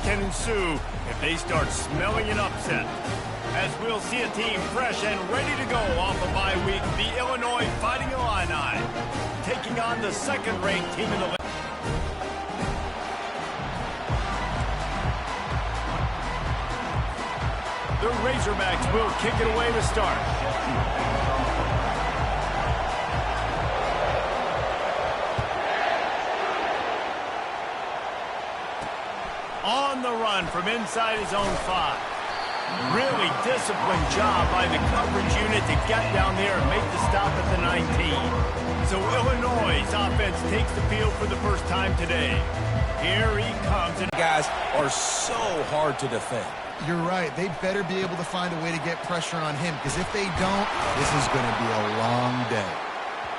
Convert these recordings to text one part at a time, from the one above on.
can ensue if they start smelling an upset. As we'll see a team fresh and ready to go off a bye week, the Illinois Fighting Illini, taking on the second-ranked team in the league. The Razorbacks will kick it away to start. On the run from inside his own 5. Really disciplined job by the coverage unit to get down there and make the stop at the 19. So Illinois' offense takes the field for the first time today. Here he comes. And guys are so hard to defend. You're right. They better be able to find a way to get pressure on him, because if they don't, this is going to be a long day.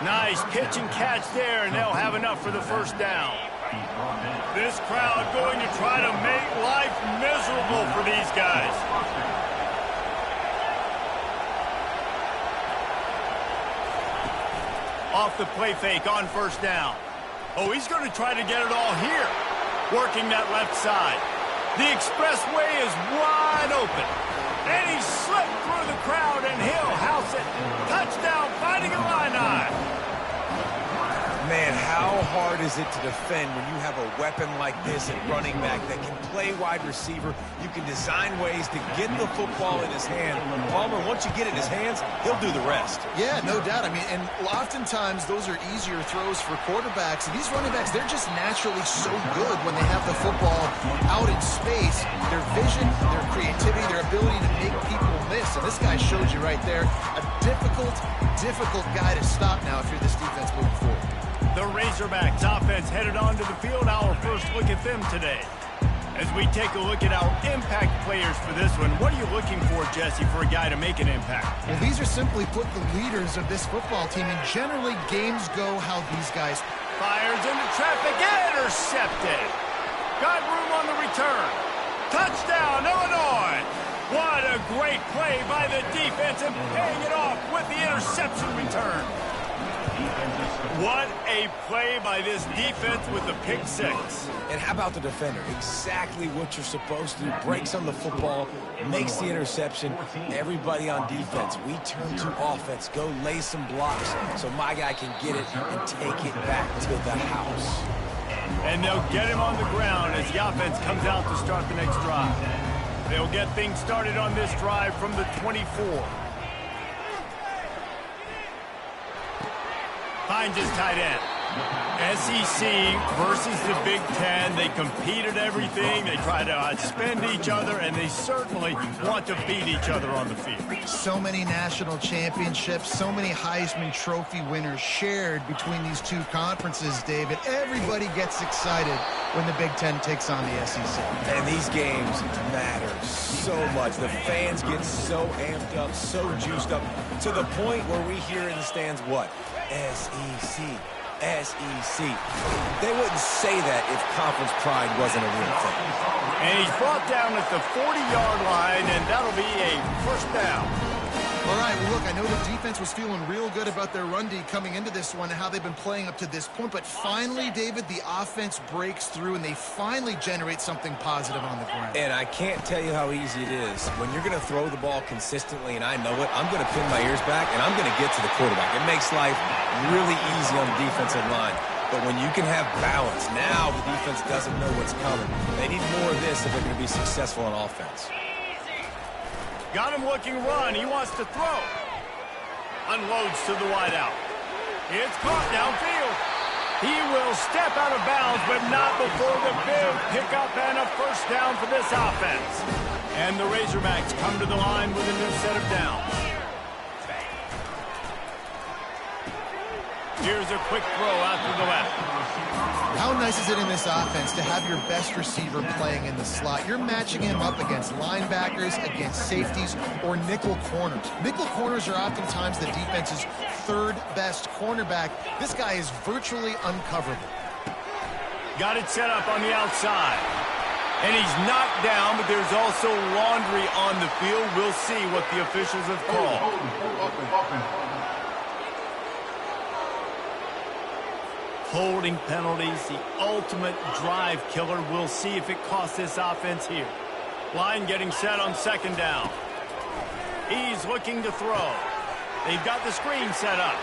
Nice pitch and catch there, and they'll have enough for the first down. This crowd going to try to make life miserable for these guys. Off the play fake on first down. Oh, he's going to try to get it all here. Working that left side. The expressway is wide open. And he slipped through the crowd, and he'll house it. Touchdown, Fighting Illini. Man, how hard is it to defend when you have a weapon like this at running back that can play wide receiver? You can design ways to get the football in his hand. Palmer, once you get it in his hands, he'll do the rest. Yeah, no doubt. I mean, and oftentimes those are easier throws for quarterbacks. And these running backs, they're just naturally so good when they have the football out in space. Their vision, their creativity, their ability to make people miss. And this guy showed you right there, a difficult guy to stop now if you're this defense moving forward. The Razorbacks offense headed onto the field. Our first look at them today. As we take a look at our impact players for this one, what are you looking for, Jesse, for a guy to make an impact? Well, these are simply put the leaders of this football team, and generally games go how these guys. Fires into traffic, intercepted. Got room on the return. Touchdown, Illinois. What a great play by the defense, and paying it off with the interception return. What a play by this defense with the pick 6. And how about the defender? Exactly what you're supposed to do. Breaks on the football, makes the interception. Everybody on defense, we turn to offense. Go lay some blocks so my guy can get it and take it back to the house. And they'll get him on the ground as the offense comes out to start the next drive. They'll get things started on this drive from the 24. Finds his tight end. SEC versus the Big Ten. They compete at everything. They try to outspend each other, and they certainly want to beat each other on the field. So many national championships, so many Heisman Trophy winners shared between these two conferences, David. Everybody gets excited when the Big Ten takes on the SEC. And these games matter so much. The fans get so amped up, so juiced up, to the point where we hear in the stands what? SEC. SEC. They wouldn't say that if conference pride wasn't a real thing. And he's brought down at the 40-yard line, and that'll be a first down. All right, well, look, I know the defense was feeling real good about their run D coming into this one and how they've been playing up to this point, but finally, David, the offense breaks through, and they finally generate something positive on the ground. And I can't tell you how easy it is. When you're going to throw the ball consistently, and I know it, I'm going to pin my ears back, and I'm going to get to the quarterback. It makes life really easy on the defensive line. But when you can have balance, now the defense doesn't know what's coming. They need more of this if they're going to be successful on offense. Got him looking run. He wants to throw. Unloads to the wideout. It's caught downfield. He will step out of bounds, but not before the big pickup and a first down for this offense. And the Razorbacks come to the line with a new set of downs. Here's a quick throw out to the left. How nice is it in this offense to have your best receiver playing in the slot? You're matching him up against linebackers, against safeties, or nickel corners. Nickel corners are oftentimes the defense's third best cornerback. This guy is virtually uncoverable. Got it set up on the outside. And he's knocked down, but there's also laundry on the field. We'll see what the officials have called. Holding penalties, the ultimate drive killer. We'll see if it costs this offense here. Line getting set on second down. He's looking to throw. They've got the screen set up.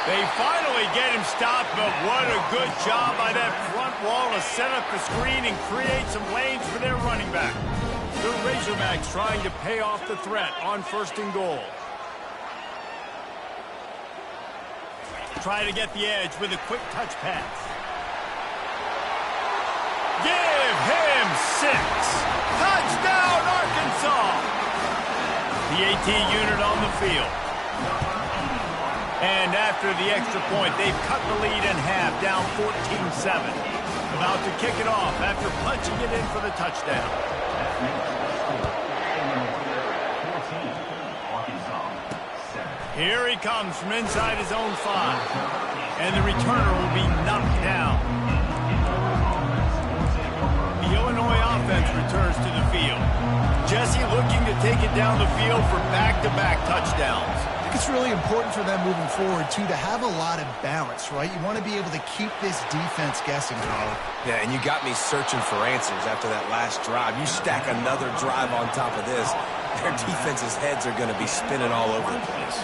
They finally get him stopped, but what a good job by that front wall to set up the screen and create some lanes for their running back. The Razorbacks trying to pay off the threat on 1st and goal. Try to get the edge with a quick touch pass. Give him 6. Touchdown, Arkansas. The AT unit on the field. And after the extra point, they've cut the lead in half, down 14-7. About to kick it off after punching it in for the touchdown. Here he comes from inside his own 5. And the returner will be knocked down. The Illinois offense returns to the field. Jesse looking to take it down the field for back-to-back touchdowns. I think it's really important for them moving forward, too, to have a lot of balance, right? You want to be able to keep this defense guessing, Tyler. Yeah, and you got me searching for answers after that last drive. You stack another drive on top of this, their defense's heads are going to be spinning all over the place.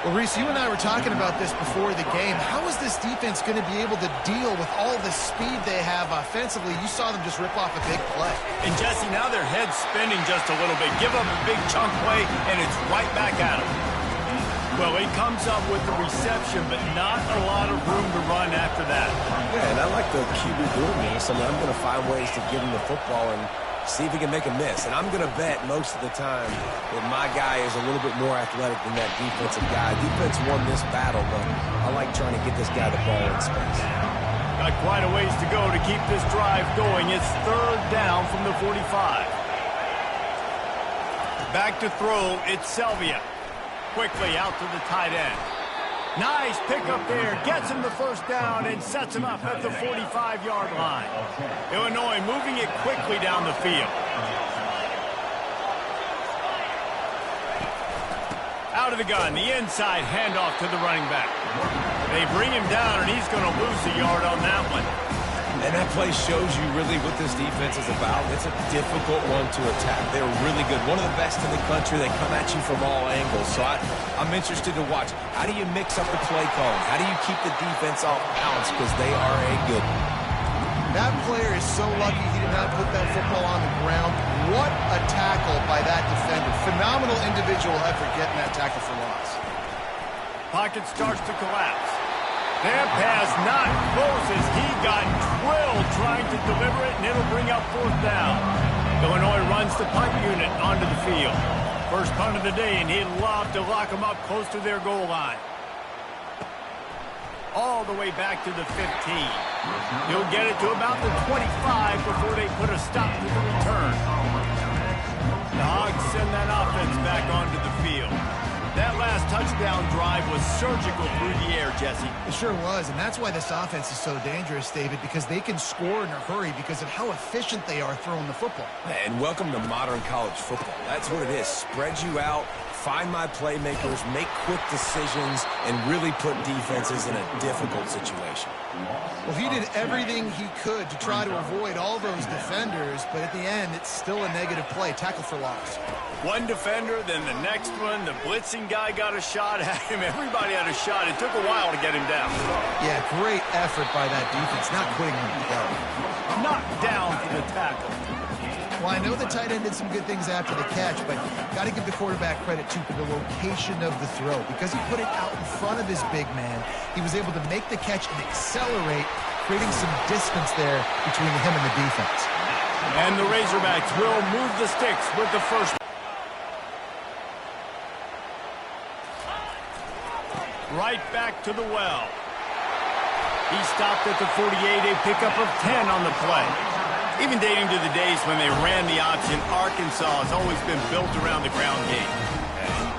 Well, Reese, you and I were talking about this before the game. How is this defense going to be able to deal with all the speed they have offensively? You saw them just rip off a big play. And, Jesse, now their head's spinning just a little bit. Give them a big chunk play, and it's right back at them. Well, he comes up with the reception, but not a lot of room to run after that. Yeah, and I like the QB doing this. I mean, I'm going to find ways to give him the football and see if he can make a miss. And I'm going to bet most of the time that my guy is a little bit more athletic than that defensive guy. Defense won this battle, but I like trying to get this guy the ball in space. Got quite a ways to go to keep this drive going. It's 3rd down from the 45. Back to throw, it's Selvia. Quickly out to the tight end. Nice pickup there. Gets him the first down and sets him up at the 45-yard line. Illinois moving it quickly down the field. Out of the gun, the inside handoff to the running back. They bring him down, and he's going to lose a yard on that one. And that play shows you really what this defense is about. It's a difficult one to attack. They're really good. One of the best in the country. They come at you from all angles. So I'm interested to watch. How do you mix up the play calling? How do you keep the defense off balance? Because they are a good one. That player is so lucky he did not put that football on the ground. What a tackle by that defender. Phenomenal individual effort getting that tackle for loss. Pocket starts to collapse. That pass not close as he got drilled trying to deliver it, and it'll bring up 4th down. Illinois runs the punt unit onto the field. First punt of the day, and he'd love to lock them up close to their goal line. All the way back to the 15. He'll get it to about the 25 before they put a stop to the return. The Hogs send that offense back onto the field. That last touchdown drive was surgical through the air, Jesse. It sure was, and that's why this offense is so dangerous, David, because they can score in a hurry because of how efficient they are throwing the football. And welcome to modern college football. That's what it is. Spread you out, find my playmakers, make quick decisions, and really put defenses in a difficult situation. Well, he did everything he could to try to avoid all those defenders, but at the end, it's still a negative play. Tackle for loss. One defender, then the next one. The blitzing guy got a shot at him. Everybody had a shot. It took a while to get him down. Yeah, great effort by that defense, not quitting on the play. Knocked down for the tackle. Well, I know the tight end did some good things after the catch, but got to give the quarterback credit, too, for the location of the throw. Because he put it out in front of his big man, he was able to make the catch and accelerate, creating some distance there between him and the defense. And the Razorbacks will move the sticks with the first. Right back to the well. He stopped at the 48, a pickup of 10 on the play. Even dating to the days when they ran the option, Arkansas has always been built around the ground game.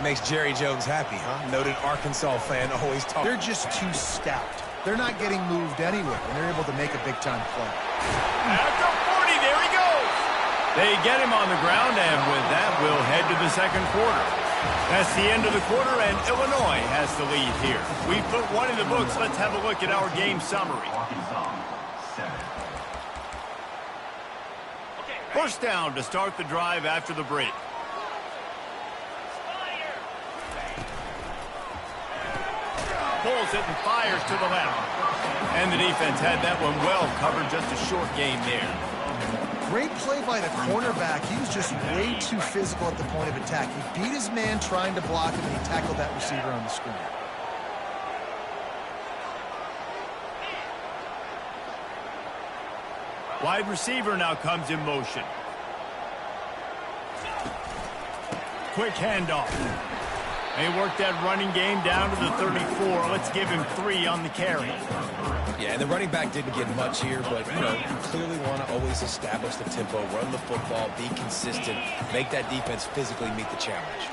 Makes Jerry Jones happy, huh? Noted Arkansas fan, always talking. They're just too stout. They're not getting moved anywhere, and they're able to make a big-time play. After 40, there he goes. They get him on the ground, and with that, we'll head to the second quarter. That's the end of the quarter, and Illinois has the lead here. We put one in the books. Let's have a look at our game summary. First down to start the drive after the break. Pulls it and fires to the left. And the defense had that one well covered, just a short game there. Great play by the cornerback. He was just way too physical at the point of attack. He beat his man trying to block him, and he tackled that receiver on the screen. Wide receiver now comes in motion. Quick handoff. They work that running game down to the 34. Let's give him 3 on the carry. Yeah, and the running back didn't get much here, but, you know, you clearly want to always establish the tempo, run the football, be consistent, make that defense physically meet the challenge.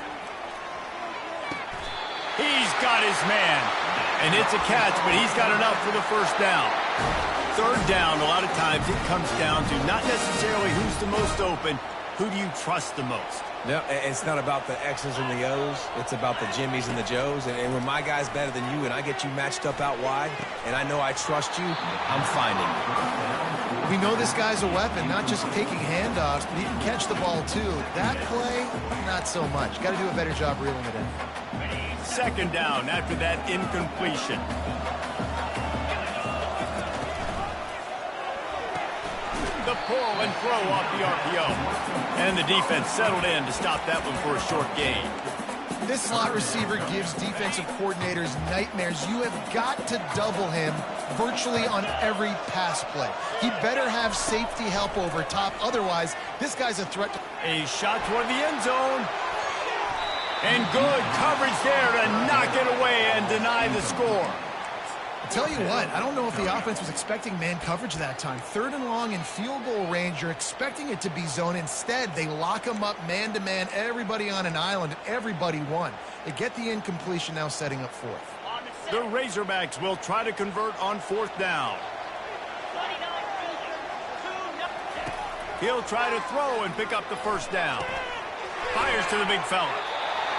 He's got his man. And it's a catch, but he's got enough for the first down. Third down, a lot of times it comes down to not necessarily who's the most open, who do you trust the most? No, it's not about the X's and the O's. It's about the Jimmies and the Joes. And when my guy's better than you and I get you matched up out wide and I know I trust you, I'm finding you. We know this guy's a weapon, not just taking handoffs, but he can catch the ball too. That play, not so much. Got to do a better job reeling it in. Second down after that incompletion. The pull and throw off the RPO. And the defense settled in to stop that one for a short gain. This slot receiver gives defensive coordinators nightmares. You have got to double him virtually on every pass play. He better have safety help over top. Otherwise, this guy's a threat. A shot toward the end zone. And good coverage there to knock it away and deny the score. I'll tell you what, I don't know if the offense was expecting man coverage that time. 3rd and long in field goal range, you're expecting it to be zone. Instead, they lock them up man-to-man, everybody on an island, and everybody won. They get the incompletion now setting up 4th. The Razorbacks will try to convert on 4th down. He'll try to throw and pick up the first down. Fires to the big fella.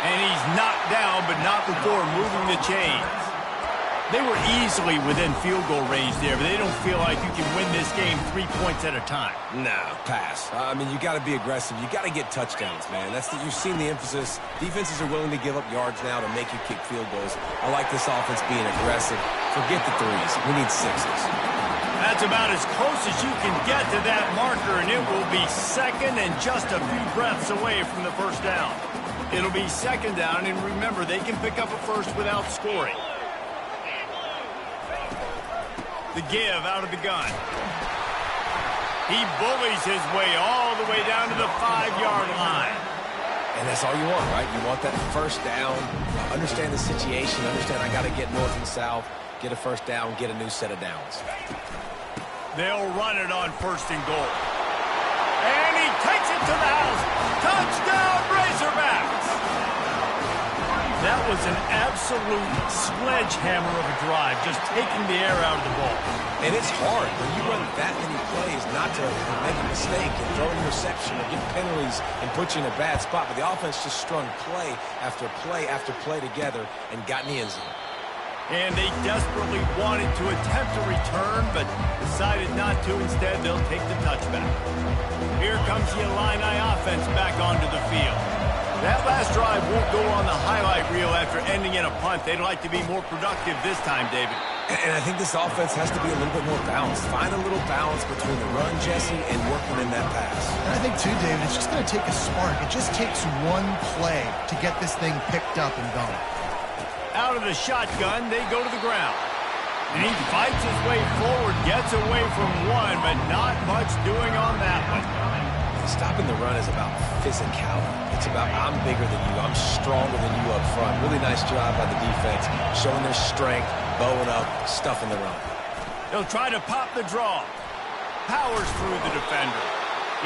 And he's knocked down, but not before moving the chains. They were easily within field goal range there, but they don't feel like you can win this game 3 points at a time. No, pass. I mean, you got to be aggressive. You got to get touchdowns, man. You've seen the emphasis. Defenses are willing to give up yards now to make you kick field goals. I like this offense being aggressive. Forget the 3s. We need 6s. That's about as close as you can get to that marker, and it will be second and just a few breaths away from the first down. It'll be second down, and remember, they can pick up a first without scoring. The give out of the gun. He bullies his way all the way down to the 5-yard line. And that's all you want, right? You want that first down. Understand the situation. Understand I got to get north and south, get a first down, get a new set of downs. They'll run it on 1st and goal. And he takes it to the house. Touchdown, Razorbacks! That was an absolute sledgehammer of a drive, just taking the air out of the ball. And it's hard when you run that many plays not to make a mistake and throw an interception or get penalties and put you in a bad spot. But the offense just strung play after play after play together and got in the end zone. And they desperately wanted to attempt a return, but decided not to. Instead, they'll take the touchback. Here comes the Illini offense back onto the field. That last drive won't go on the highlight reel after ending in a punt. They'd like to be more productive this time, David. And I think this offense has to be a little bit more balanced. Find a little balance between the run, Jesse, and working in that pass. And I think, too, David, it's just going to take a spark. It just takes one play to get this thing picked up and going. Out of the shotgun, they go to the ground. And he fights his way forward, gets away from one, but not much doing on that one. Stopping the run is about physicality. It's about I'm bigger than you. I'm stronger than you up front. Really nice job by the defense, showing their strength, bowing up, stuffing the run. He'll try to pop the draw. Powers through the defender.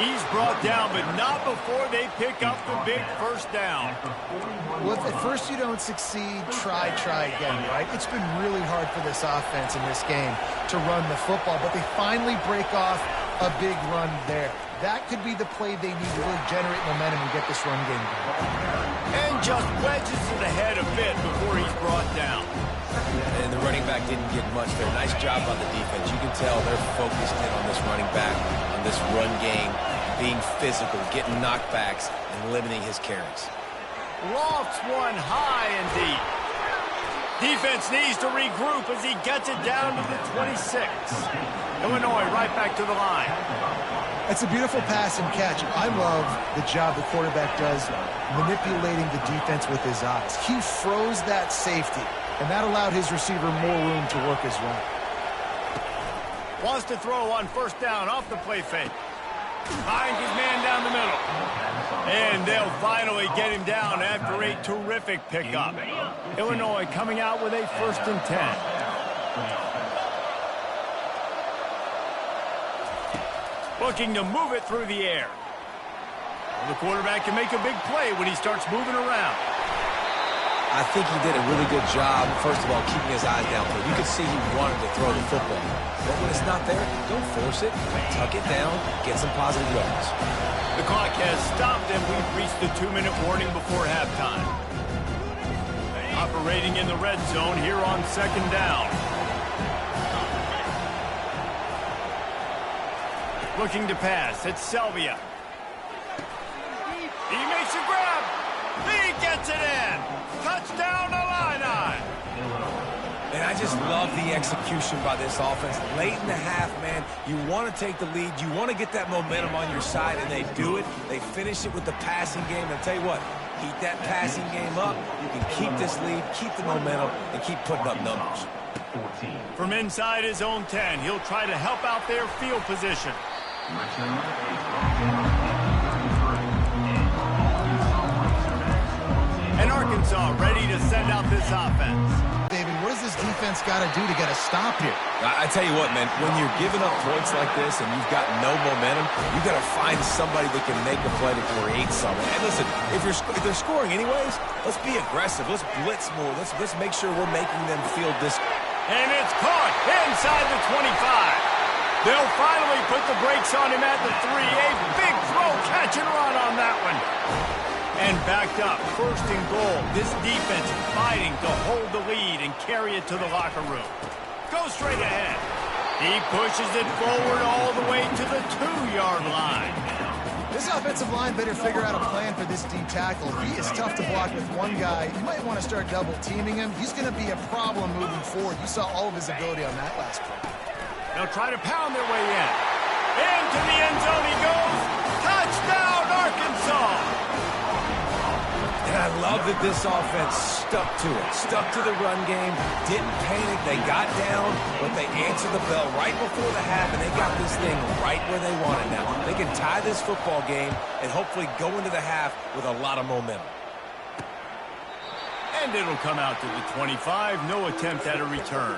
He's brought down, but not before they pick up the big first down. Well, if at first you don't succeed, try again, right? It's been really hard for this offense in this game to run the football, but they finally break off a big run there. That could be the play they need to really generate momentum and get this run game going. And just wedges it ahead a bit before he's brought down. And the running back didn't get much there. Nice job by the defense. You can tell they're focused in on this running back, on this run game, being physical, getting knockbacks, and limiting his carries. Lofts one high and deep. Defense needs to regroup as he gets it down to the 26. Illinois right back to the line. That's a beautiful pass and catch. I love the job the quarterback does manipulating the defense with his eyes. He froze that safety, and that allowed his receiver more room to work his run. Wants to throw on first down off the play fake. Finds his man down the middle. And they'll finally get him down after a terrific pickup. Illinois coming out with a 1st and 10. Looking to move it through the air. The quarterback can make a big play when he starts moving around. I think he did a really good job, first of all, keeping his eyes downfield. You could see he wanted to throw the football. But when it's not there, don't force it. Tuck it down, get some positive yards. The clock has stopped, and we've reached the 2-minute warning before halftime. Operating in the red zone here on 2nd down. Looking to pass. It's Selvia. He makes a grab. He gets it in. Touchdown, Illini. And I just love the execution by this offense. Late in the half, man, you want to take the lead. You want to get that momentum on your side, and they do it. They finish it with the passing game. And I'll tell you what, keep that passing game up. You can keep this lead, keep the momentum, and keep putting up numbers. From inside his own 10, he'll try to help out their field position. And Arkansas ready to send out this offense. David, what does this defense got to do to get a stop here? I tell you what, man, when you're giving up points like this and you've got no momentum, you got to find somebody that can make a play to create something. And listen, if they're scoring anyways, let's be aggressive. Let's blitz more. Let's make sure we're making them feel this. And it's caught inside the 25. They'll finally put the brakes on him at the 3. A big throw, catch and run on that one. And backed up, 1st and goal. This defense fighting to hold the lead and carry it to the locker room. Go straight ahead. He pushes it forward all the way to the 2-yard line. This offensive line better figure out a plan for this D tackle. He is tough to block with one guy. You might want to start double teaming him. He's going to be a problem moving forward. You saw all of his ability on that last play. They'll try to pound their way in. Into the end zone he goes. Touchdown, Arkansas! And I love that this offense stuck to it, stuck to the run game, didn't panic, they got down, but they answered the bell right before the half, and they got this thing right where they want it now. They can tie this football game and hopefully go into the half with a lot of momentum. And it'll come out to the 25, no attempt at a return.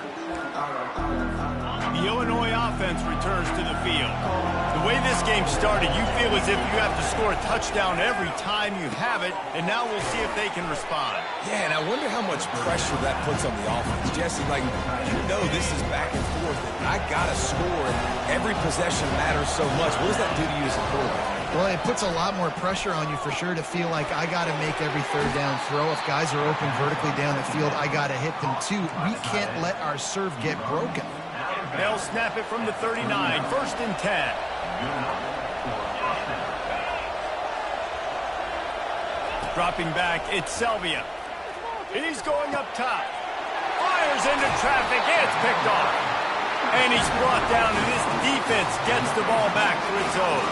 The Illinois offense returns to the field. The way this game started, you feel as if you have to score a touchdown every time you have it, and now we'll see if they can respond. Yeah, and I wonder how much pressure that puts on the offense. Jesse, like, you know this is back and forth, and I got to score, and every possession matters so much. What does that do to you as a quarterback? Well, it puts a lot more pressure on you for sure to feel like I got to make every 3rd down throw. If guys are open vertically down the field, I got to hit them too. We can't let our serve get broken. They'll snap it from the 39, 1st and 10. Dropping back, it's Selvia. He's going up top. Fires into traffic, it's picked off. And he's brought down, and this defense gets the ball back for its own.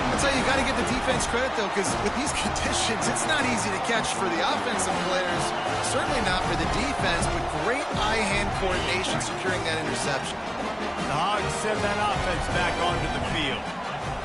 That's how you got to give the defense credit, though, because with these conditions, it's not easy to catch for the offensive players. Certainly not for the defense, but great eye-hand coordination securing that interception. The Hogs send that offense back onto the field.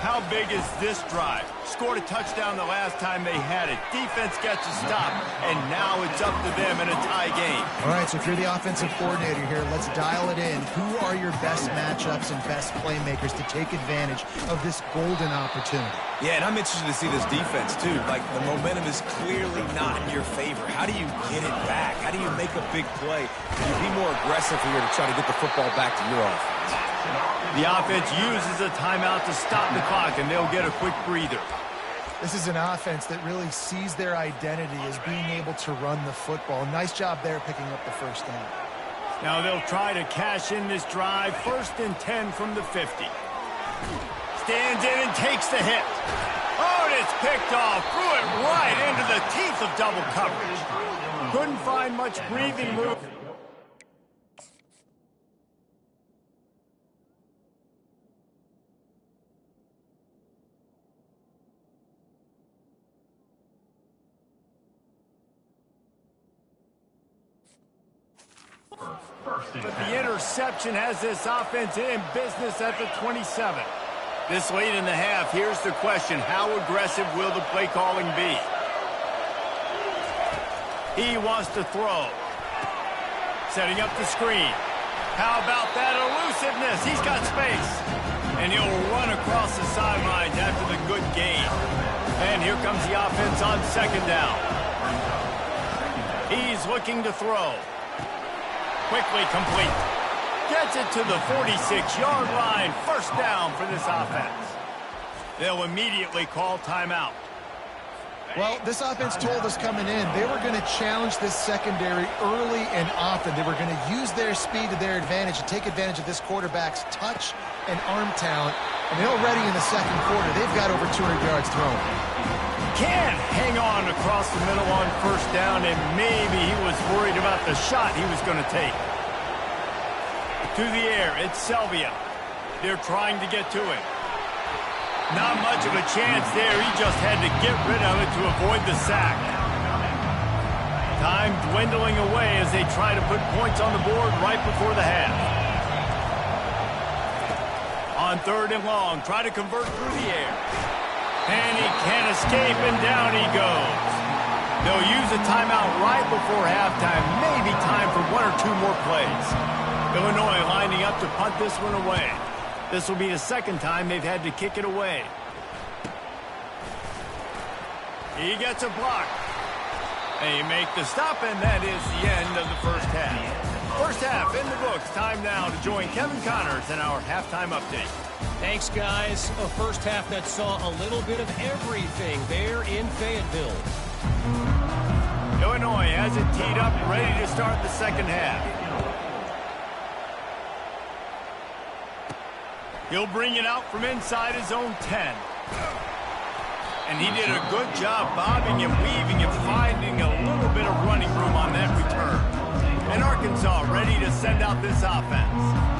How big is this drive? Scored a touchdown the last time they had it. Defense gets a stop, and now it's up to them in a tie game. All right, so if you're the offensive coordinator here, let's dial it in. Who are your best matchups and best playmakers to take advantage of this golden opportunity? Yeah, and I'm interested to see this defense, too. Like, the momentum is clearly not in your favor. How do you get it back? How do you make a big play? Can you be more aggressive here to try to get the football back to your offense? The offense uses a timeout to stop the clock, and they'll get a quick breather. This is an offense that really sees their identity as being able to run the football. Nice job there picking up the first down. Now they'll try to cash in this drive. 1st and 10 from the 50. Stands in and takes the hit. Oh, and it's picked off. Threw it right into the teeth of double coverage. Couldn't find much breathing room. But the interception has this offense in business at the 27. This late in the half, here's the question. How aggressive will the play calling be? He wants to throw. Setting up the screen. How about that elusiveness? He's got space. And he'll run across the sidelines after the good gain. And here comes the offense on 2nd down. He's looking to throw. Quickly complete. Gets it to the 46-yard line. 1st down for this offense. They'll immediately call timeout. Well, this offense told us coming in they were going to challenge this secondary early and often. They were going to use their speed to their advantage and take advantage of this quarterback's touch and arm talent. And already in the 2nd quarter, they've got over 200 yards thrown. Can't hang on across the middle on 1st down, and maybe he was worried about the shot he was going to take. To the air, it's Selvia. They're trying to get to him. Not much of a chance there. He just had to get rid of it to avoid the sack. Time dwindling away as they try to put points on the board right before the half. On 3rd and long, try to convert through the air. And he can't escape, and down he goes. They'll use a timeout right before halftime. Maybe time for 1 or 2 more plays. Illinois lining up to punt this one away. This will be the 2nd time they've had to kick it away. He gets a block. They make the stop, and that is the end of the 1st half. 1st half in the books. Time now to join Kevin Connors in our halftime update. Thanks, guys. A 1st half that saw a little bit of everything there in Fayetteville. Illinois has it teed up, ready to start the 2nd half. He'll bring it out from inside his own 10. And he did a good job bobbing and weaving and finding a little bit of running room on that return. And Arkansas ready to send out this offense.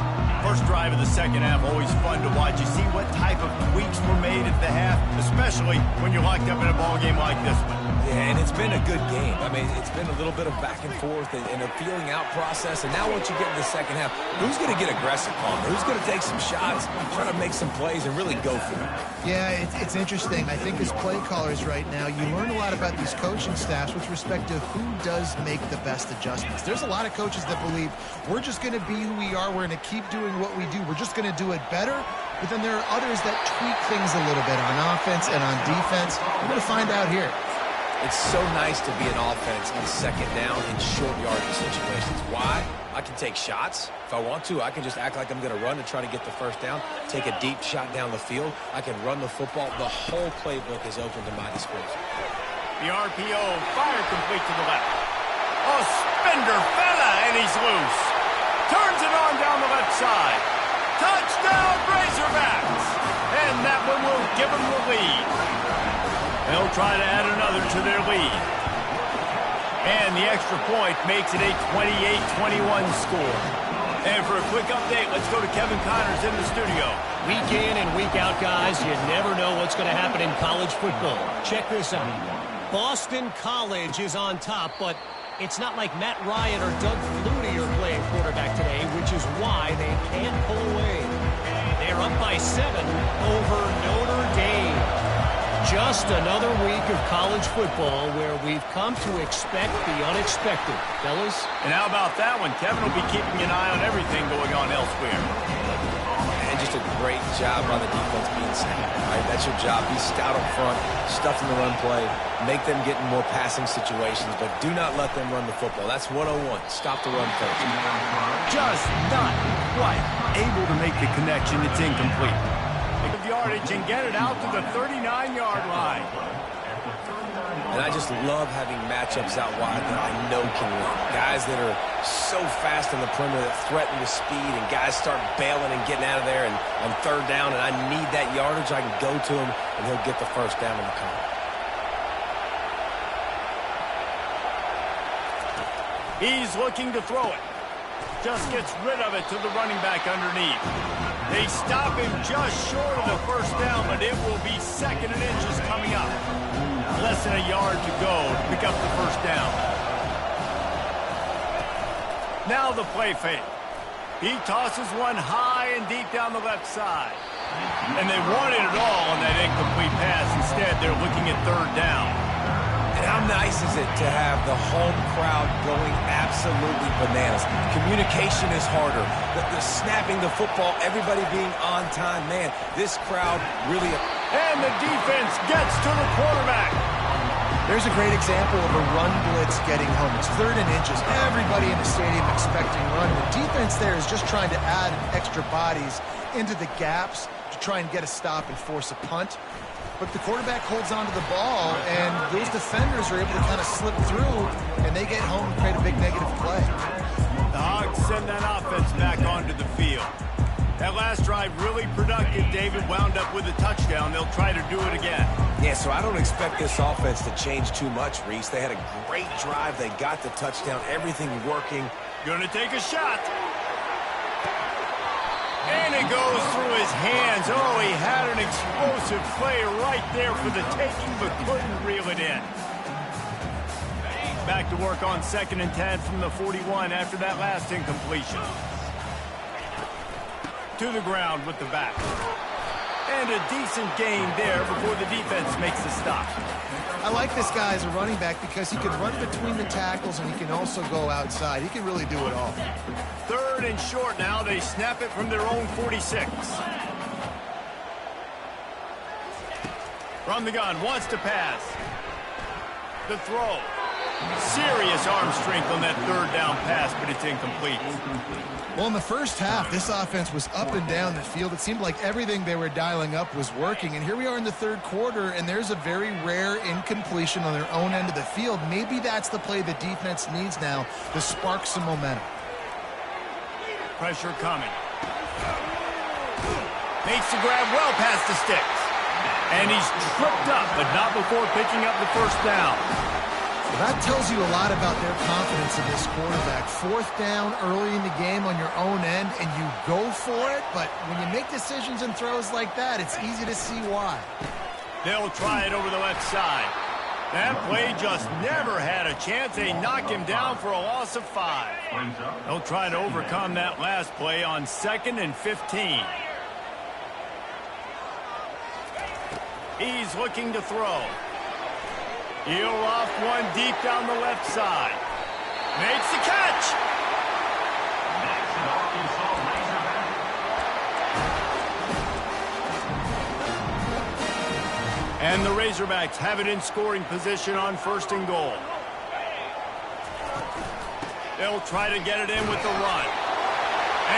First drive of the 2nd half, always fun to watch. You see what type of tweaks were made at the half, especially when you're locked up in a ball game like this one. Yeah, and it's been a good game. I mean, it's been a little bit of back and forth and a feeling out process. And now once you get in the 2nd half, who's going to get aggressive, Palmer? Who's going to take some shots, try to make some plays, and really go for it? Yeah, it's interesting. I think as play callers right now, you learn a lot about these coaching staffs with respect to who does make the best adjustments. There's a lot of coaches that believe we're just going to be who we are. We're going to keep doing what we do. We're just going to do it better. But then there are others that tweak things a little bit on offense and on defense. We're going to find out here. It's so nice to be an offense on 2nd down in short yardage situations. Why? I can take shots. If I want to, I can just act like I'm going to run and try to get the 1st down, take a deep shot down the field. I can run the football. The whole playbook is open to my disposal. The RPO, fire complete to the left. Oh, spender fella, and he's loose. Turns it on down the left side. Touchdown, Razorbacks! And that one will give them the lead. They'll try to add another to their lead. And the extra point makes it a 28-21 score. And for a quick update, let's go to Kevin Connors in the studio. Week in and week out, guys, you never know what's going to happen in college football. Check this out. Boston College is on top, but it's not like Matt Ryan or Doug Flutie are playing quarterback today, which is why they can't pull away. They're up by 7 over Notre Dame. Just another week of college football where we've come to expect the unexpected. Fellas? And how about that one? Kevin will be keeping an eye on everything going on elsewhere. And just a great job by the defense being sound. Right? That's your job. Be stout up front, stuff in the run play, make them get in more passing situations, but do not let them run the football. That's 101. Stop the run first. Just not quite able to make the connection. It's incomplete. The yardage and get it out to the 39-yard line. And I just love having matchups out wide that I know can win. Guys that are so fast on the perimeter that threaten with speed, and guys start bailing and getting out of there. And on third down, and I need that yardage, I can go to him, and he'll get the first down in the corner. He's looking to throw it. Just gets rid of it to the running back underneath. They stop him just short of the first down, but it will be 2nd and inches coming up. Less than a yard to go to pick up the first down. Now the play fake. He tosses one high and deep down the left side. And they wanted it all on that incomplete pass. Instead, they're looking at third down. And how nice is it to have the home crowd going absolutely bananas? Communication is harder. The snapping the football, everybody being on time. Man, this crowd really... And the defense gets to the quarterback. There's a great example of a run blitz getting home. It's 3rd and inches. Everybody in the stadium expecting run. The defense there is just trying to add extra bodies into the gaps to try and get a stop and force a punt. But the quarterback holds onto the ball, and those defenders are able to kind of slip through, and they get home and create a big negative play. The Hogs send that offense back onto the field. That last drive really productive. David wound up with a touchdown. They'll try to do it again. Yeah, so I don't expect this offense to change too much, Reese. They had a great drive. They got the touchdown. Everything working. Gonna take a shot. And it goes through his hands. Oh, he had an explosive play right there for the taking, but couldn't reel it in. Back to work on 2nd and 10 from the 41 after that last incompletion. To the ground with the back. And a decent gain there before the defense makes the stop. I like this guy as a running back because he can run between the tackles and he can also go outside. He can really do it all. 3rd and short now. They snap it from their own 46. From the gun, wants to pass. The throw. Serious arm strength on that 3rd down pass, but it's incomplete. Well, in the first half, this offense was up and down the field. It seemed like everything they were dialing up was working. And here we are in the 3rd quarter, and there's a very rare incompletion on their own end of the field. Maybe that's the play the defense needs now to spark some momentum. Pressure coming. Makes the grab well past the sticks. And he's tripped up, but not before picking up the first down. Well, that tells you a lot about their confidence in this quarterback. 4th down early in the game on your own end, and you go for it. But when you make decisions and throws like that, it's easy to see why. They'll try it over the left side. That play just never had a chance. They knock him down for a loss of 5. They'll try to overcome that last play on 2nd and 15. He's looking to throw. He'll off one deep down the left side. Makes the catch. And the Razorbacks have it in scoring position on 1st and goal. They'll try to get it in with the run.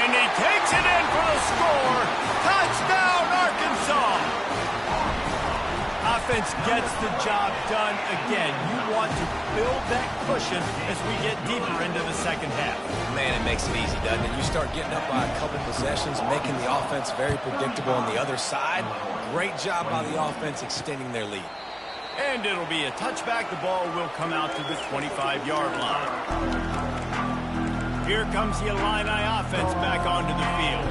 And he takes it in for the score. Touchdown, Arkansas. Offense gets the job done again. You want to build that cushion as we get deeper into the 2nd half. Man, it makes it easy, doesn't it? You start getting up by a couple possessions, making the offense very predictable on the other side. Great job by the offense extending their lead. And it'll be a touchback. The ball will come out to the 25-yard line. Here comes the Illini offense back onto the field.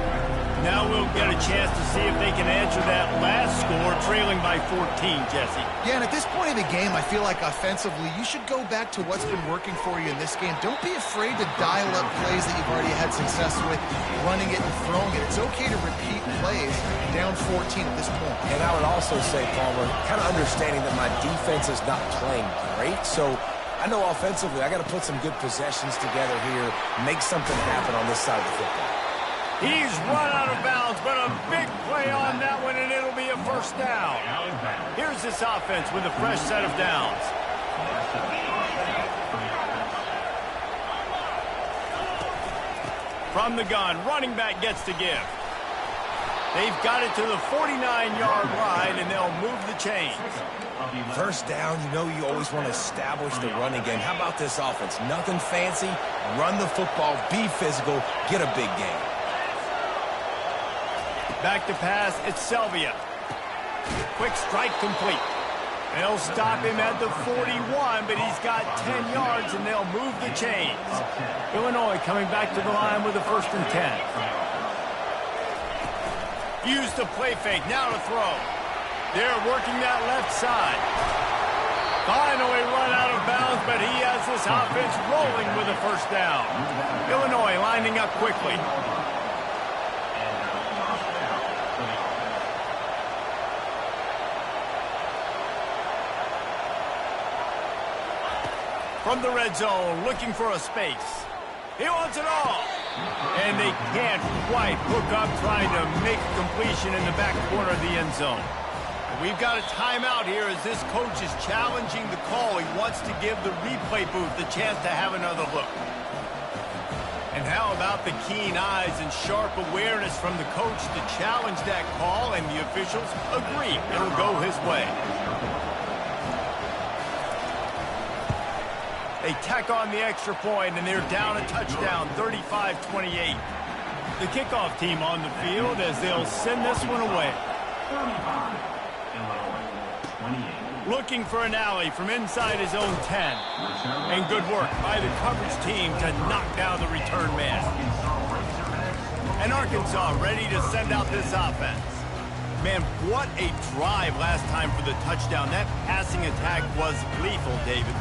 Now we'll get a chance to see if they can answer that last score, trailing by 14, Jesse. Yeah, and at this point in the game, I feel like offensively, you should go back to what's been working for you in this game. Don't be afraid to dial up plays that you've already had success with, running it and throwing it. It's okay to repeat plays down 14 at this point. And I would also say, Palmer, kind of understanding that my defense is not playing great, so I know offensively I got to put some good possessions together here, make something happen on this side of the football. He's run out of bounds, but a big play on that one, and it'll be a first down. Here's this offense with a fresh set of downs. From the gun, running back gets to give. They've got it to the 49-yard line, and they'll move the chains. First down, you know you always want to establish the running game. How about this offense? Nothing fancy. Run the football, be physical, get a big gain. Back to pass, it's Selvia. Quick strike complete. They'll stop him at the 41, but he's got 10 yards, and they'll move the chains. Illinois coming back to the line with a 1st and 10. Use the play fake, now to throw. They're working that left side. Finally run out of bounds, but he has this offense rolling with a 1st down. Illinois lining up quickly. From the red zone, looking for a space. He wants it all. And they can't quite hook up trying to make a completion in the back corner of the end zone. We've got a timeout here as this coach is challenging the call. He wants to give the replay booth the chance to have another look. And how about the keen eyes and sharp awareness from the coach to challenge that call, and the officials agree it'll go his way. They tack on the extra point, and they're down a touchdown, 35-28. The kickoff team on the field as they'll send this one away. Looking for an alley from inside his own 10. And good work by the coverage team to knock down the return man. And Arkansas ready to send out this offense. Man, what a drive last time for the touchdown. That passing attack was lethal, David.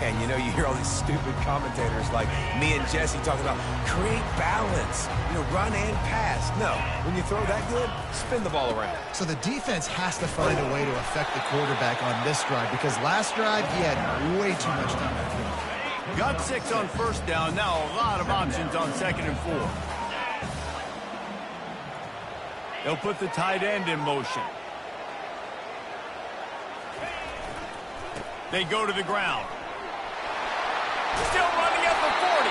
Yeah, and you know, you hear all these stupid commentators like me and Jesse talking about create balance, run and pass. No, when you throw that good, spin the ball around. So the defense has to find a way to affect the quarterback on this drive, because last drive he had way too much time on the field. Got 6 on 1st down, now a lot of options on 2nd and 4. They'll put the tight end in motion. They go to the ground. Still running at the 40.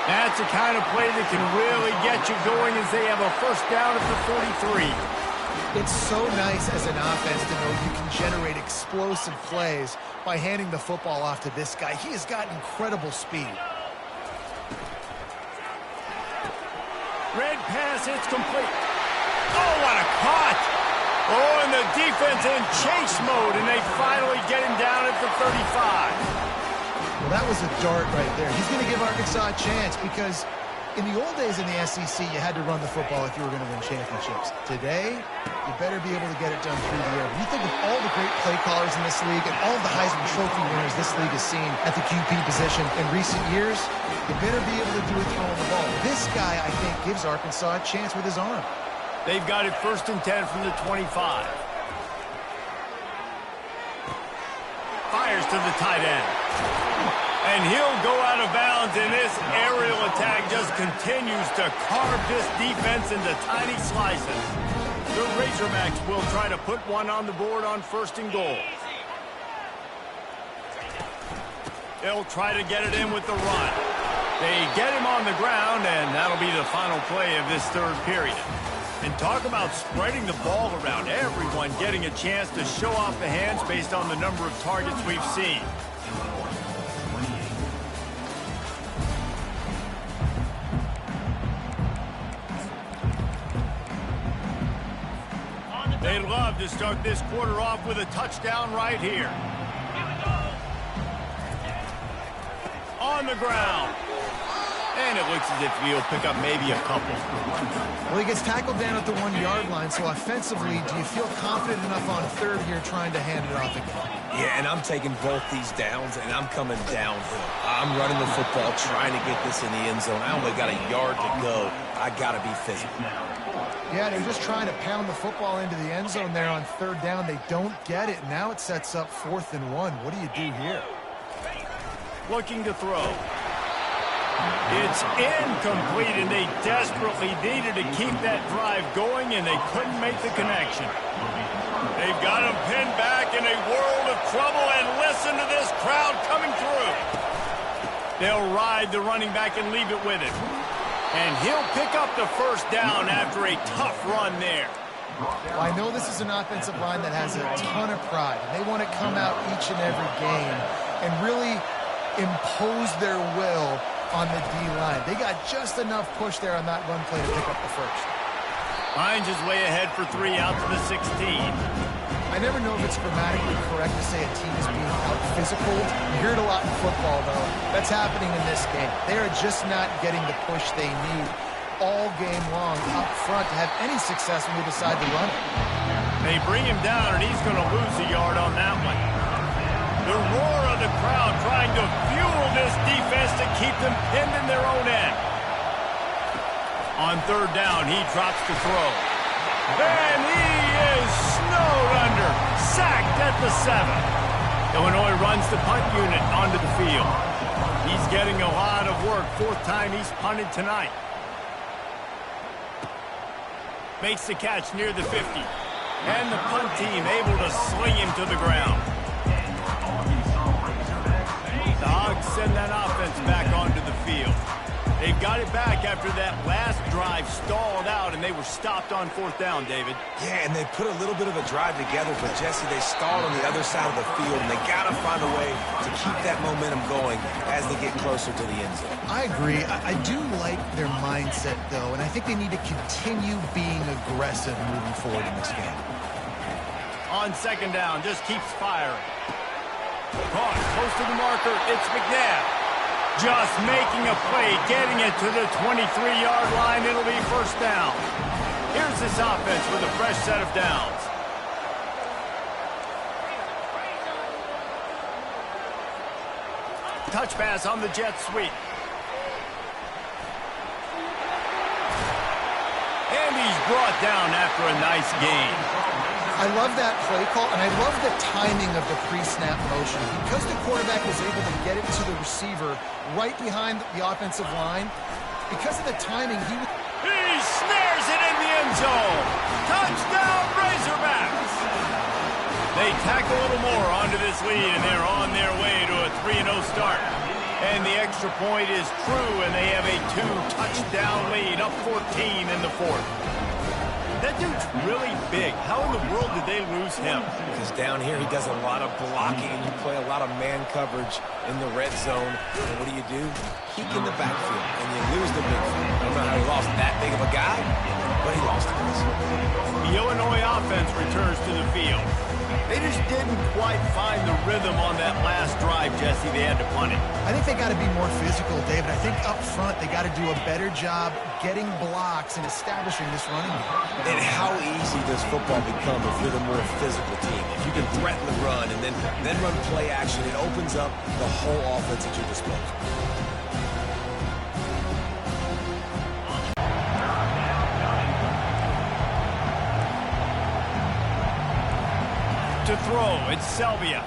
That's the kind of play that can really get you going as they have a 1st down at the 43. It's so nice as an offense to know you can generate explosive plays by handing the football off to this guy. He has got incredible speed. Red pass, it's complete. Oh, what a caught. Oh, and the defense in chase mode, and they finally get him down at the 35. Well, that was a dart right there. He's going to give Arkansas a chance, because in the old days in the SEC, you had to run the football if you were going to win championships. Today, you better be able to get it done through the air. When you think of all the great play callers in this league and all the Heisman Trophy winners this league has seen at the QP position in recent years, you better be able to do it throwing the ball. This guy, I think, gives Arkansas a chance with his arm. They've got it 1st and 10 from the 25. Fires to the tight end. And he'll go out of bounds, and this aerial attack just continues to carve this defense into tiny slices. The Razorbacks will try to put one on the board on 1st and goal. They'll try to get it in with the run. They get him on the ground, and that'll be the final play of this 3rd period. And talk about spreading the ball around. Everyone getting a chance to show off the hands based on the number of targets we've seen. They'd love to start this quarter off with a touchdown right here. On the ground. And it looks as if he'll pick up maybe a couple. Well, he gets tackled down at the 1-yard line, so offensively, do you feel confident enough on 3rd here trying to hand it off again? Yeah, and I'm taking both these downs, and I'm coming downhill. I'm running the football, trying to get this in the end zone. I only got a yard to go. I got to be physical. Yeah, they're just trying to pound the football into the end zone there on 3rd down. They don't get it. Now it sets up 4th and 1. What do you do here? Looking to throw. It's incomplete, and they desperately needed to keep that drive going, and they couldn't make the connection. They've got him pinned back in a world of trouble, and listen to this crowd coming through. They'll ride the running back and leave it with it. And he'll pick up the first down after a tough run there. Well, I know this is an offensive line that has a ton of pride. They want to come out each and every game and really impose their will on the D-line. They got just enough push there on that run play to pick up the first. Finds his way ahead for 3 out to the 16. I never know if it's grammatically correct to say a team is being out-physical. You hear it a lot in football, though. That's happening in this game. They are just not getting the push they need all game long up front to have any success when they decide to run it. They bring him down, and he's going to lose a yard on that one. The roar of the crowd trying to fuel this defense to keep them pinned in their own end. On 3rd down, he drops to throw. And he is snowed under. Sacked at the 7. Illinois runs the punt unit onto the field. He's getting a lot of work. 4th time he's punted tonight. Makes the catch near the 50. And the punt team able to sling him to the ground. The Hogs send that offense back onto the field. They've got it back after that last drive stalled out, and they were stopped on 4th down, David. Yeah, and they put a little bit of a drive together, but, Jesse, they stalled on the other side of the field, and they got to find a way to keep that momentum going as they get closer to the end zone. I agree. I do like their mindset, though, and I think they need to continue being aggressive moving forward in this game. On 2nd down, just keeps firing. Caught close to the marker, it's McNabb. Just making a play, getting it to the 23-yard line. It'll be 1st down. Here's this offense with a fresh set of downs. Touch pass on the jet sweep. And he's brought down after a nice gain. I love that play call, and I love the timing of the pre-snap motion. Because the quarterback was able to get it to the receiver right behind the offensive line, because of the timing, he snares it in the end zone. Touchdown, Razorbacks! They tack a little more onto this lead, and they're on their way to a 3-0 start. And the extra point is true, and they have a 2-touchdown lead, up 14 in the 4th. That dude's really big. How in the world did they lose him? Because down here he does a lot of blocking, and you play a lot of man coverage in the red zone. And what do? Peek in the backfield, and you lose the big field. I don't know how he lost that big of a guy, but he lost it. The Illinois offense returns to the field. They just didn't quite find the rhythm on that last drive, Jesse. They had to punt it. I think they got to be more physical, David. I think up front they got to do a better job getting blocks and establishing this running game. And how easy does football become if you're the more physical team? If you can threaten the run and then run play action, it opens up the whole offense at your disposal. To throw, it's Selvia.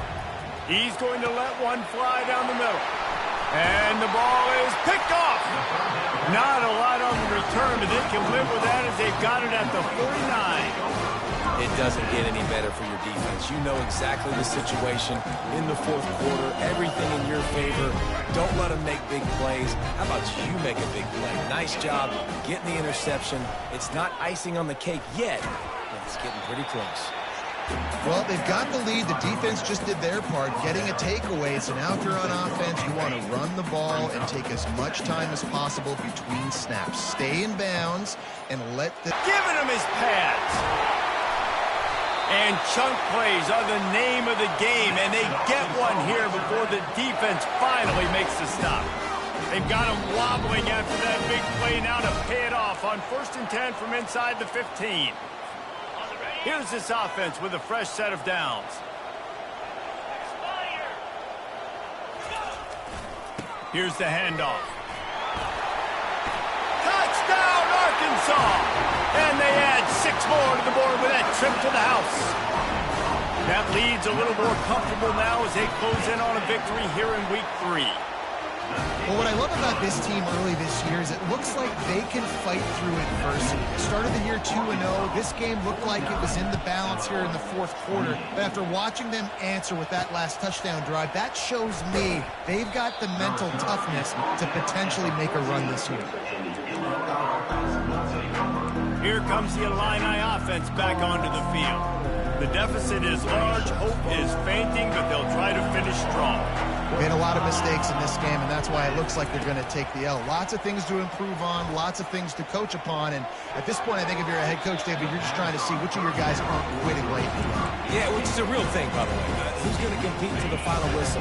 He's going to let one fly down the middle. And the ball is picked off. Not a lot on the return, but they can live with that as they've got it at the 49. It doesn't get any better for your defense. You know exactly the situation in the 4th quarter. Everything in your favor. Don't let them make big plays. How about you make a big play? Nice job getting the interception. It's not icing on the cake yet, but it's getting pretty close. Well, they've got the lead. The defense just did their part, getting a takeaway. So now if you're on offense, you want to run the ball and take as much time as possible between snaps. Stay in bounds and let the... Giving him his pads. And chunk plays are the name of the game, and they get one here before the defense finally makes the stop. They've got him wobbling after that big play now to pay it off on 1st and 10 from inside the 15. Here's this offense with a fresh set of downs. Here's the handoff. Touchdown, Arkansas! And they add 6 more to the board with that trip to the house. That lead's a little more comfortable now as they close in on a victory here in week 3. Well, what I love about this team early this year is it looks like they can fight through adversity. They started the year 2-0. This game looked like it was in the balance here in the 4th quarter. But after watching them answer with that last touchdown drive, that shows me they've got the mental toughness to potentially make a run this year. Here comes the Illini offense back onto the field. The deficit is large, hope is fainting, but they'll try to finish strong. Made a lot of mistakes in this game, and that's why it looks like they're going to take the L. Lots of things to improve on, lots of things to coach upon, and at this point, I think if you're a head coach, David, you're just trying to see which of your guys aren't quitting late in the game. Yeah, which is a real thing, by the way. Who's going to compete to the final whistle?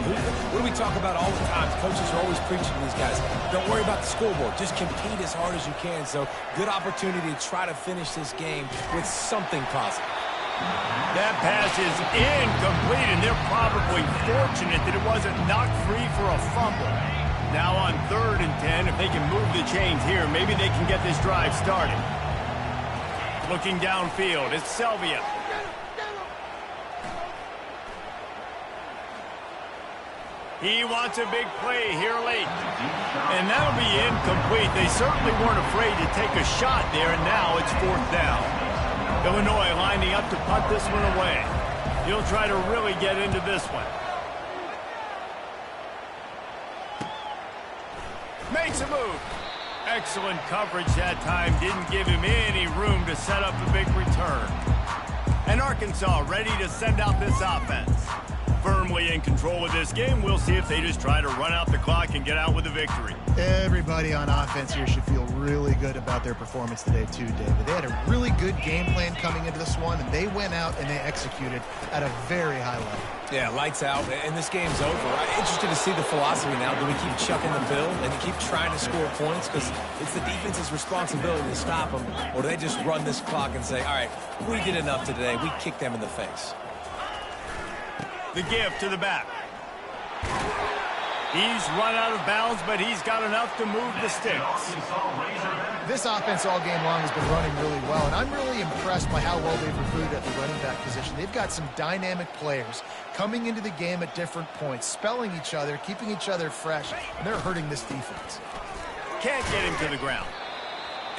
What do we talk about all the time? Coaches are always preaching to these guys. Don't worry about the scoreboard. Just compete as hard as you can. So, good opportunity to try to finish this game with something positive. That pass is incomplete, and they're probably fortunate that it wasn't knocked free for a fumble. Now on 3rd and 10, if they can move the chains here, maybe they can get this drive started. Looking downfield, it's Selvia. He wants a big play here late. And that'll be incomplete. They certainly weren't afraid to take a shot there, and now it's 4th down. Illinois lining up to punt this one away. He'll try to really get into this one. Makes a move. Excellent coverage that time. Didn't give him any room to set up a big return. And Arkansas ready to send out this offense. Firmly in control of this game. We'll see if they just try to run out the clock and get out with a victory. Everybody on offense here should feel really good about their performance today too, David. They had a really good game plan coming into this one, and they went out and they executed at a very high level. Yeah, lights out, and this game's over. I'm interested to see the philosophy now. Do we keep chucking the bill and keep trying to score points? Because it's the defense's responsibility to stop them. Or do they just run this clock and say, all right, we did enough today. We kicked them in the face. The give to the back. He's run out of bounds, but he's got enough to move the sticks. This offense all game long has been running really well, and I'm really impressed by how well they've recruited at the running back position. They've got some dynamic players coming into the game at different points, spelling each other, keeping each other fresh, and they're hurting this defense. Can't get him to the ground.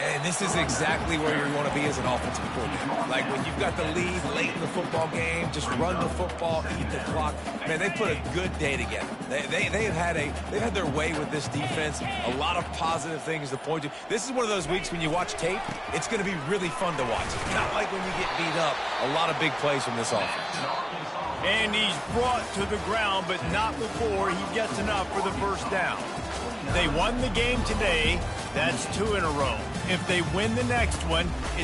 And this is exactly where you want to be as an offensive coordinator. Like when you've got the lead late in the football game, just run the football, eat the clock. Man, they put a good day together. They've had their way with this defense. A lot of positive things to point to. This is one of those weeks when you watch tape, it's going to be really fun to watch. Not like when you get beat up. A lot of big plays from this offense. And he's brought to the ground, but not before he gets enough for the first down. They won the game today. That's 2 in a row. If they win the next one,